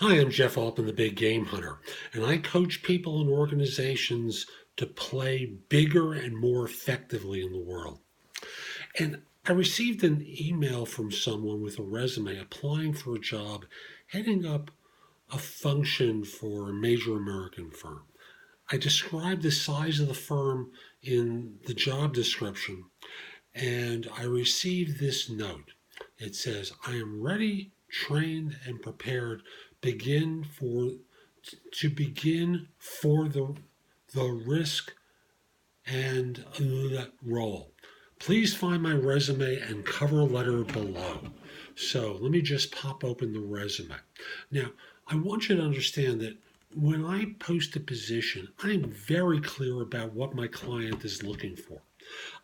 Hi, I'm Jeff Altman, the Big Game Hunter, and I coach people and organizations to play bigger and more effectively in the world. And I received an email from someone with a resume applying for a job heading up a function for a major American firm. I described the size of the firm in the job description, and I received this note. It says, I am ready, trained, and prepared begin for to begin for the risk and the role. Please find my resume and cover letter below. So let me just pop open the resume. Now, I want you to understand that when I post a position, I'm very clear about what my client is looking for.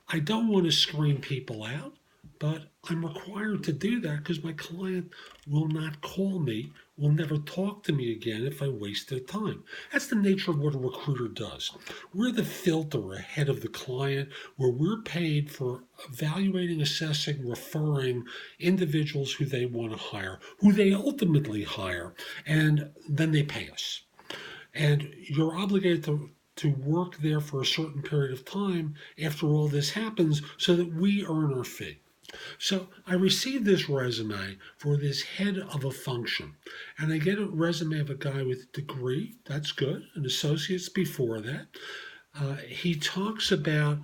I don't want to screen people out, but I'm required to do that because my client will not call me, will never talk to me again if I waste their time. That's the nature of what a recruiter does. We're the filter ahead of the client where we're paid for evaluating, assessing, referring individuals who they want to hire, who they ultimately hire, and then they pay us. And you're obligated to work there for a certain period of time after all this happens so that we earn our fee. So I received this resume for this head of a function, and I get a resume of a guy with a degree. That's good, an associate's before that. He talks about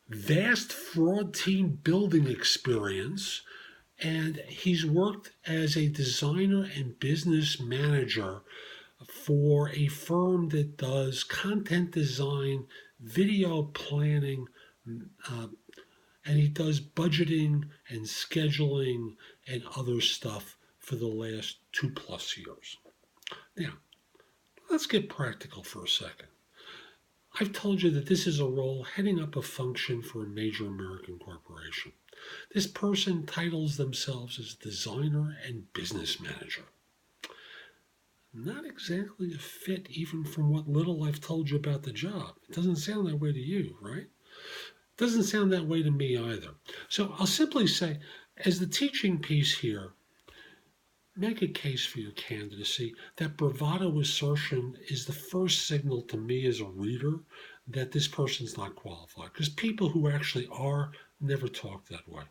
vast fraud team building experience, and he's worked as a designer and business manager for a firm that does content design, video planning, uh, and he does budgeting and scheduling and other stuff for the last 2+ years. Now, let's get practical for a second. I've told you that this is a role heading up a function for a major American corporation. This person titles themselves as designer and business manager. Not exactly a fit even from what little I've told you about the job. It doesn't sound that way to you, right? It doesn't sound that way to me either. So I'll simply say, as the teaching piece here, make a case for your candidacy. That bravado assertion is the first signal to me as a reader that this person's not qualified. Because people who actually are never talk that way.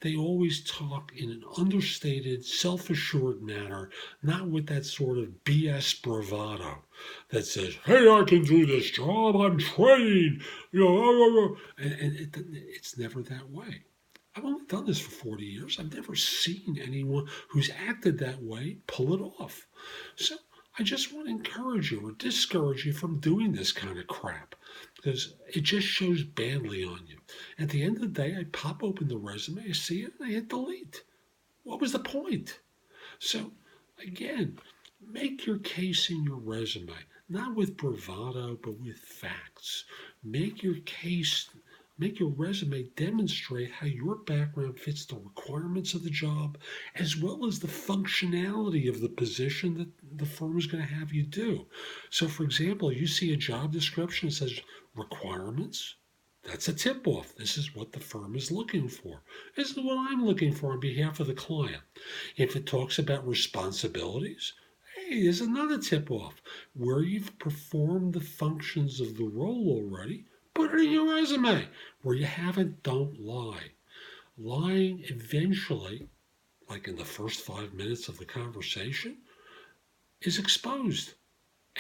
They always talk in an understated, self-assured manner, not with that sort of BS bravado that says, hey, I can do this job, I'm trained, and it's never that way. I've only done this for 40 years. I've never seen anyone who's acted that way pull it off. So I just want to encourage you or discourage you from doing this kind of crap because it just shows badly on you. At the end of the day, I pop open the resume, I see it, and I hit delete. What was the point? So again, make your case in your resume, not with bravado, but with facts. Make your case. Make your resume demonstrate how your background fits the requirements of the job as well as the functionality of the position that the firm is going to have you do. So, for example, you see a job description that says requirements. That's a tip-off. This is what the firm is looking for. This is what I'm looking for on behalf of the client. If it talks about responsibilities, hey, there's another tip-off. Where you've performed the functions of the role already, put it in your resume. Where you haven't, don't lie. Lying eventually, like in the first 5 minutes of the conversation, is exposed.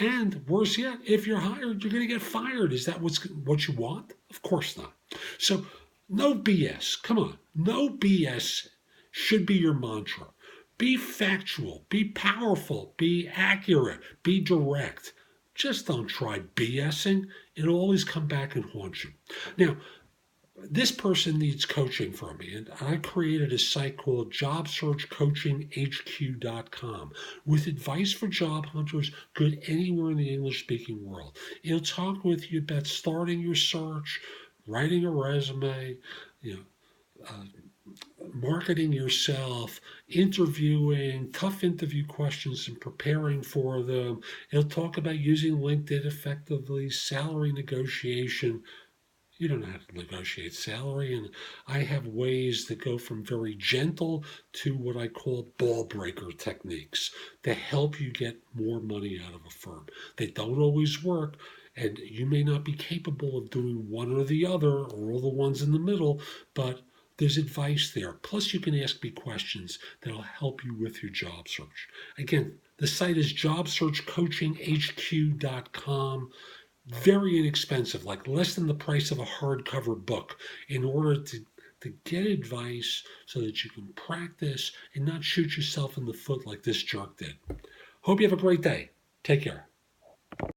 And worse yet, if you're hired, you're going to get fired. Is that what you want? Of course not. So no BS. Come on. No BS should be your mantra. Be factual. Be powerful. Be accurate. Be direct. Just don't try BSing. It'll always come back and haunt you. Now, this person needs coaching from me, and I created a site called JobSearchCoachingHQ.com with advice for job hunters good anywhere in the English-speaking world. It'll talk with you about starting your search, writing a resume, marketing yourself, interviewing, tough interview questions and preparing for them. It'll talk about using LinkedIn effectively, salary negotiation. You don't know how to negotiate salary. And I have ways that go from very gentle to what I call ball breaker techniques to help you get more money out of a firm. They don't always work, and you may not be capable of doing one or the other or all the ones in the middle, but there's advice there. Plus, you can ask me questions that'll help you with your job search. Again, the site is JobSearchCoachingHQ.com. Very inexpensive, like less than the price of a hardcover book, in order to get advice so that you can practice and not shoot yourself in the foot like this jerk did. Hope you have a great day. Take care.